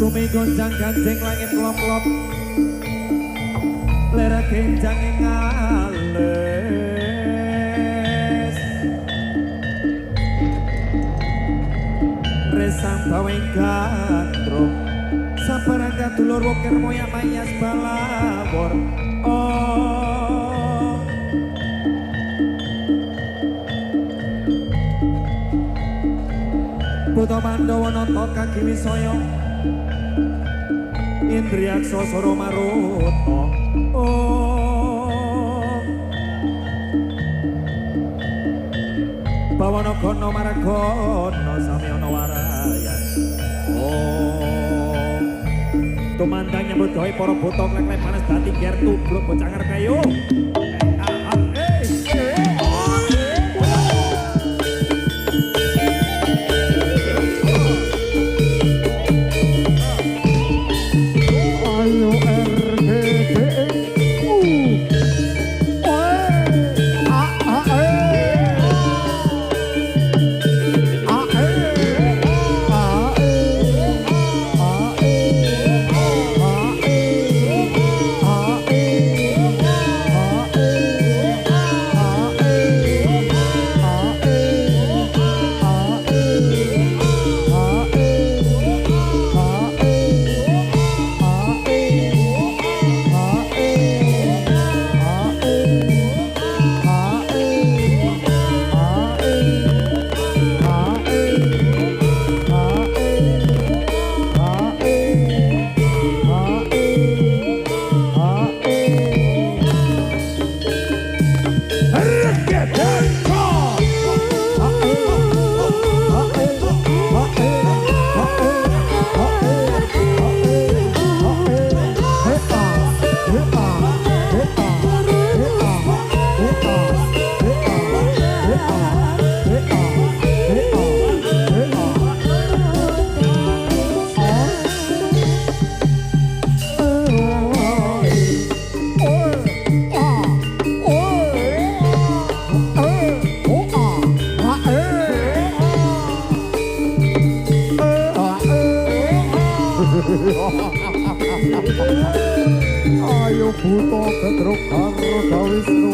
Bumi gonjang ganjing langit kelop-kelop lera genjang ing ales resang baweng gandrung sabarangga dulur wukir moya mayas balawor oh Buta Pandhawa nata kagiwisaya Indriyaksa Sora Maruta oh Bawana Gana Maragana Samyana Warayan oh tumandang nyambut gawe para buta klek-klek panas batik ger tubruk bocah ngarep kayu Ayo buta Gedruk karo Dawisnu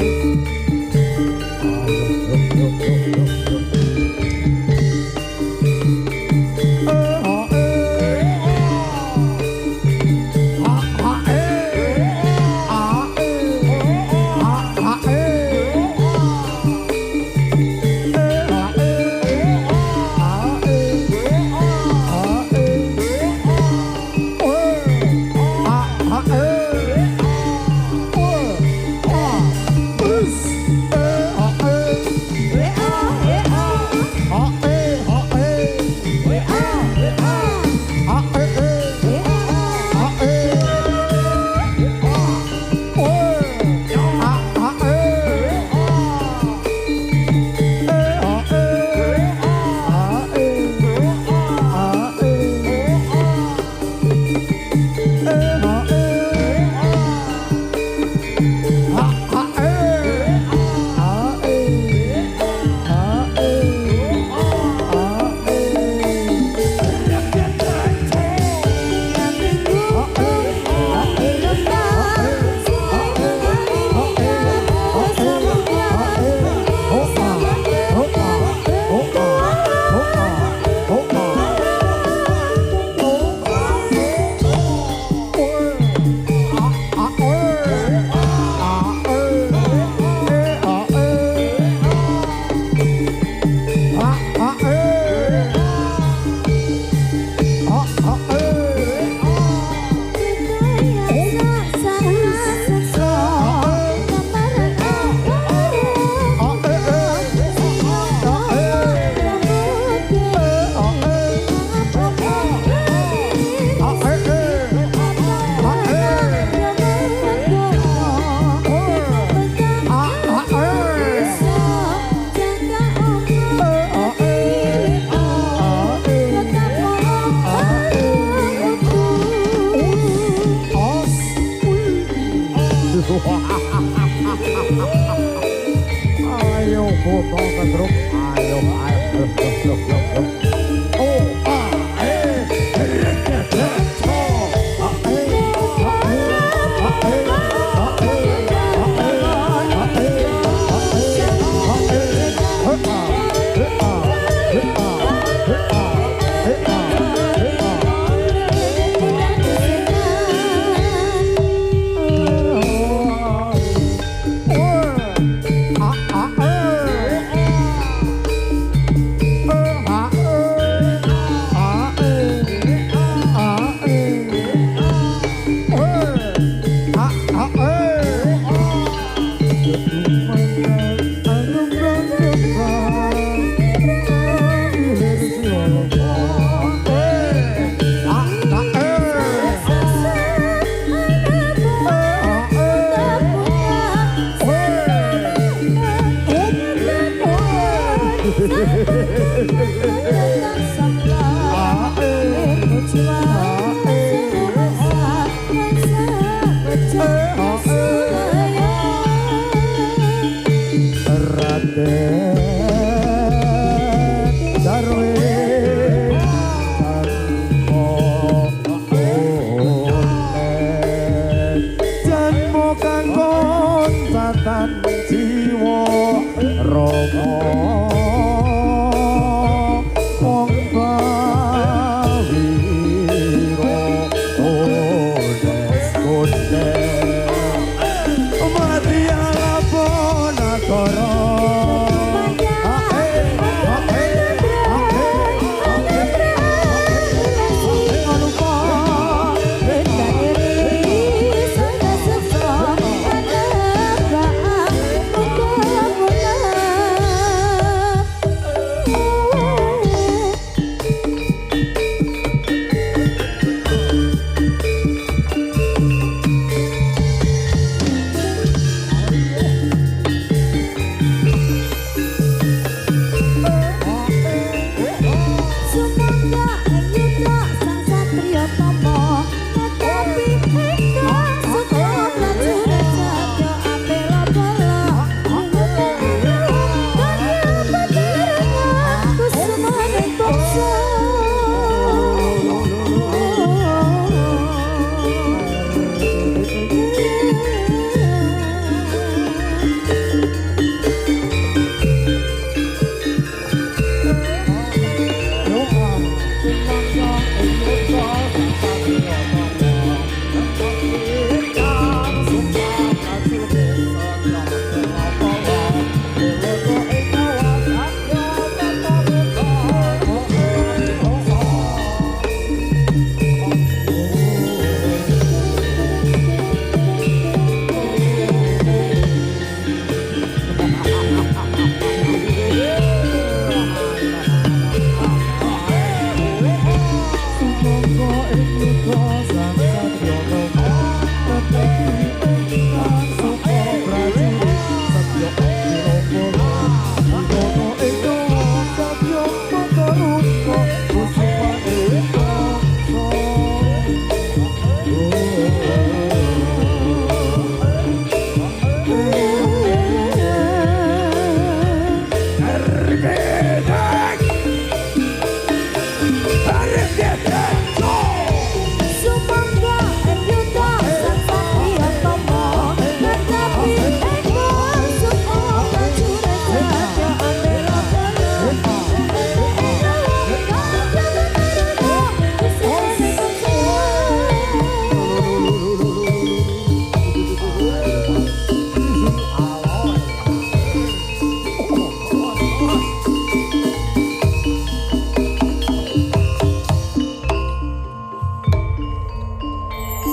foto kedruk ayo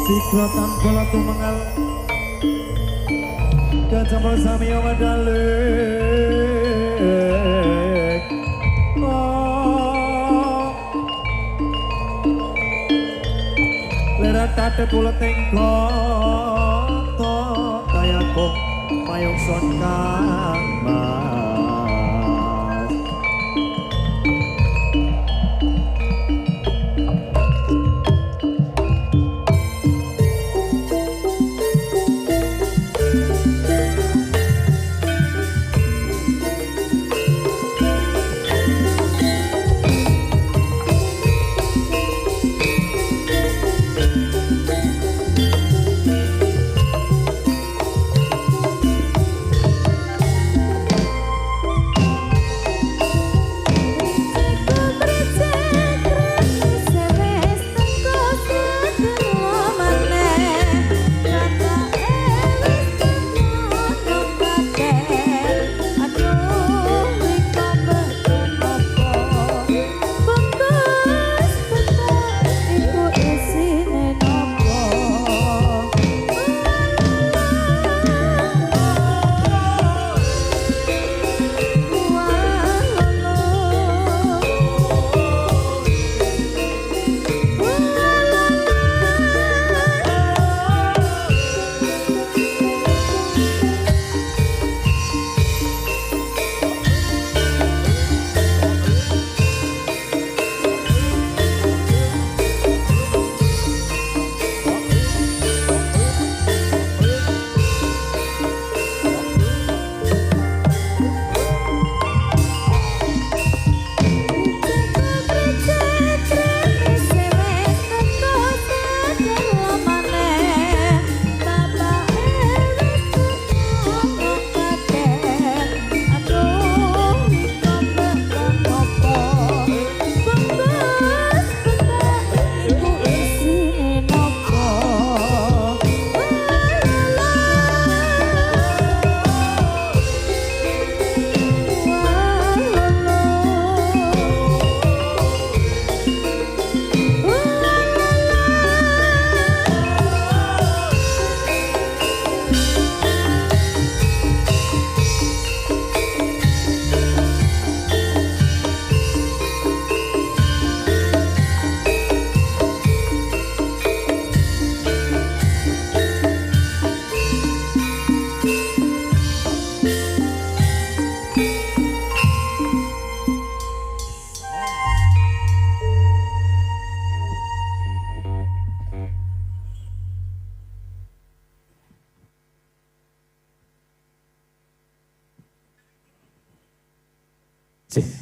Sigrotan bola tumengal Gajah bersami yang medalik Lera tate kula tengkoto Kaya kong mayong son kang mas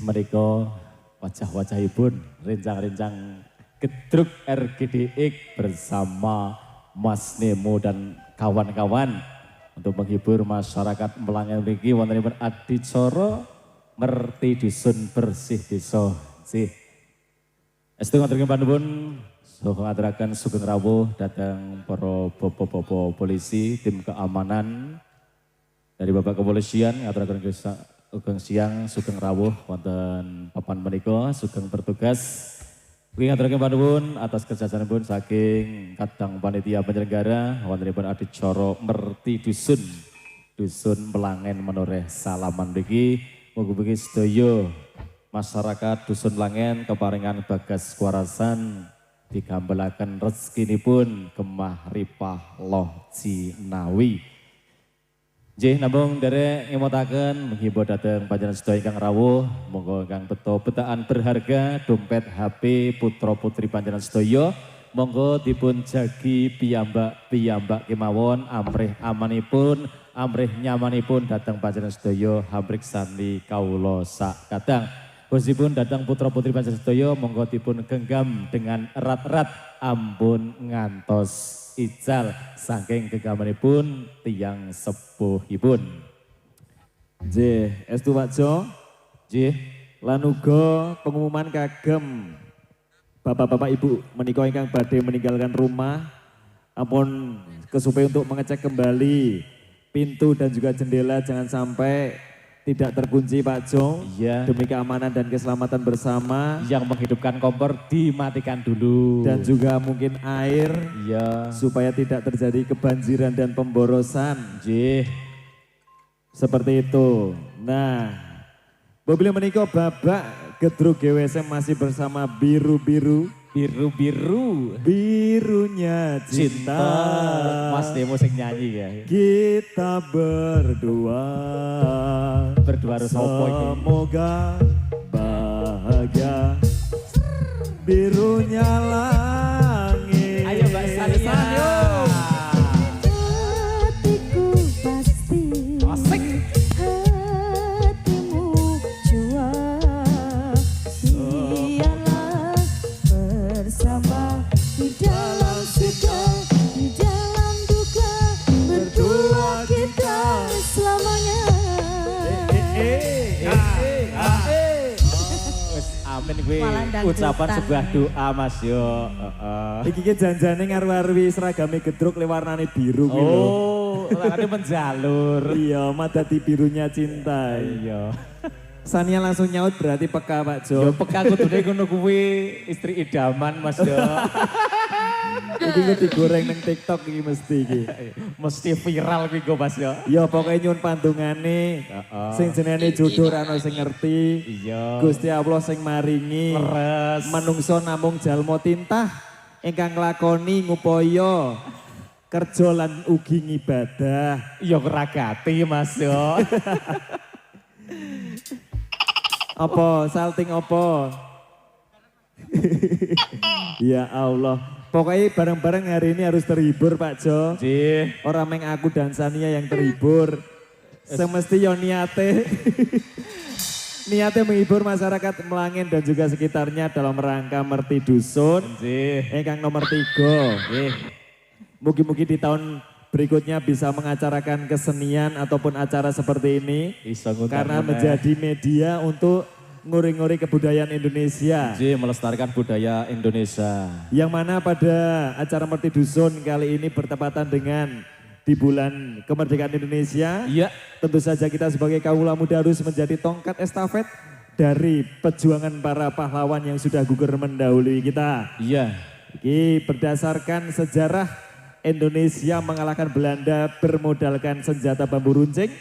Menika wajah-wajahipun rencang-rencang Gedruk RGDX bersama Mas Nemo dan kawan-kawan untuk menghibur masyarakat Melangen mriki wontenipun adicara ngerti dusun bersih desa. Nggih. Estu ngaturaken panuwun saha ngaturaken sugeng rawuh dhateng para bapak-bapak polisi, tim keamanan dari Bapak Kepolisian ngaturaken sugeng siang, sugeng rawuh wonten papan menika, sugeng bertugas. Kuwi ngaturaken panuwun atas kerjasanipun saking kadang panitia penyelenggara wontenipun adicara merti dusun Melangen menoreh salaman mriki mugi-mugi sedaya masyarakat dusun Melangen keparingan bagas kuarasan digambelaken rezekinipun kemah ripah loh jinawi. Nggih namung derek ngemutaken menghibur dhateng panjenengan sedaya ingkang rawuh monggo ingkang beto betaan berharga dompet HP putra putri panjenengan sedaya monggo dipun jagi piyambak kemawon amrih amanipun amrih nyamanipun dhateng panjenengan sedaya hamrik sani kawula sak kadang. Khususipun datang putra putri panjenengan sedaya monggo dipun genggam dengan erat-erat ampun ngantos ical saking genggamanipun tiyang sepuhipun. Nggih, estu Pak Jo. Nggih, Lan uga pengumuman kagem Bapak-bapak Ibu menika ingkang badhe meninggalkan rumah ampun kesupe untuk mengecek kembali pintu dan juga jendela jangan sampai tidak terkunci Pak Jo. iya. Demi keamanan dan keselamatan bersama. Yang menghidupkan kompor dimatikan dulu. Dan juga mungkin air. iya. Supaya tidak terjadi kebanjiran dan pemborosan. Nggih. Seperti itu. Nah, mobil menika babak Gedruk GWSM masih bersama biru-biru. Biru-biru. Birunya cinta. Mas Nemo sing nyanyi ya. Kita berdua. Berdua harus opo iki? Semoga bahagia. Birunya langit. Ayo Mbak Sania. Hatiku pasti Asik. hatimu jua biarlah bersama di dalam suka di dalam duka berdua kita selamanya. Amin kuwi Malah dangdutan. ucapan sebuah doa Mas yo. Iki ki janjane ngaru-arwi seragame Gedruk le warnane biru ki lho. Oh, lakane menjalur. Iya, madati birunya cinta. Iya. Sania langsung nyaut berarti peka Pak Jo. Yo peka kudune ngono kuwi istri idaman Mas yo. Iki ku digoreng nang TikTok iki mesti iki. Mesti viral kuwi go Mas yo. Ya pokoknya nyun pandungane sing jenenge jodoh ra ono sing ngerti. Iya. Gusti Allah sing maringi. Leres. Manungsa namung jalma tintah ingkang nglakoni ngupaya kerja lan ugi ngibadah. Yo keragati Mas yo. Apa salting apa? Ya Allah. Pokoknya bareng-bareng hari ini harus terhibur Pak Jo. Nggih. Orang meng aku dan Sania yang terhibur. Semesti yo niate. Niate menghibur masyarakat Melangen dan juga sekitarnya dalam rangka merti dusun. Nggih. Ingkang nomor 3. Nggih. Mugi-mugi di tahun berikutnya bisa mengacarakan kesenian ataupun acara seperti ini. Iso ngundang Karena meneh. menjadi media untuk nguri-nguri kebudayaan Indonesia. Nggih, melestarikan budaya Indonesia. Yang mana pada acara Merti Dusun kali ini bertepatan dengan di bulan kemerdekaan Indonesia. Iya. Tentu saja kita sebagai kaula muda harus menjadi tongkat estafet dari perjuangan para pahlawan yang sudah gugur mendahului kita. Iya. Ini berdasarkan sejarah Indonesia mengalahkan Belanda bermodalkan senjata bambu runcing.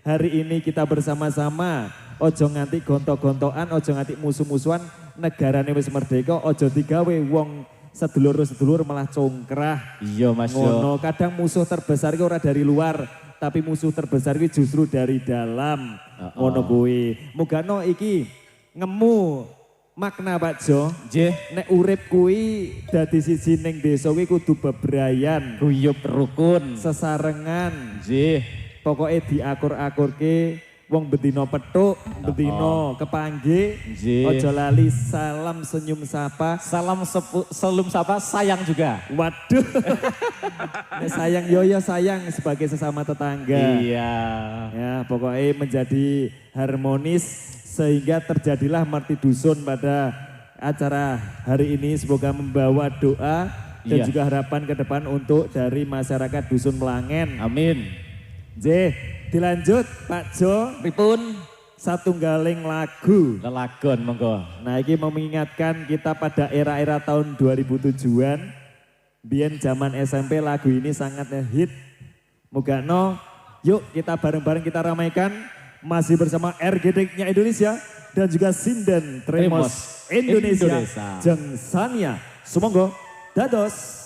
Hari ini kita bersama-sama ojo nganti gontok-gontokan, ojo nganti musuh-musuhan, negarane wis merdeka, ojo digawe wong sedulur-sedulur malah congkrah. Iya Mas yo. Ngono, kadang musuh terbesar itu ora dari luar, tapi musuh terbesar itu justru dari dalam. Ngono kuwi. Mugano iki ngemu makna Pak Jo. Nggih. Nek urip kuwi dadi siji ning desa kuwi kudu bebrayan, Guyub rukun. sesarengan. Nggih. Pokoknya diakur-akurke wong bedino petuk, bedino kepanggih, Nggih. ojo lali salam senyum sapa. Selum sapa sayang juga. Waduh, Nek sayang yoyo sayang sebagai sesama tetangga. Iya. Ya pokoknya menjadi harmonis sehingga terjadilah Marti Dusun pada acara hari ini. Semoga membawa doa dan Iya. juga harapan ke depan untuk dari masyarakat Dusun Melangen. Amin. J, dilanjut Pak Jo, Pripun? satunggaling lagu. Lelagon monggo. Nah ini mengingatkan kita pada era-era tahun 2007-an. Biyen zaman SMP lagu ini sangat hit. Mugano, yuk kita bareng-bareng kita ramaikan. Masih bersama RGD-nya Indonesia dan juga Sinden Tremos Indonesia. Jeng Sania. Sumonggo, dados.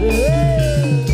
Hey!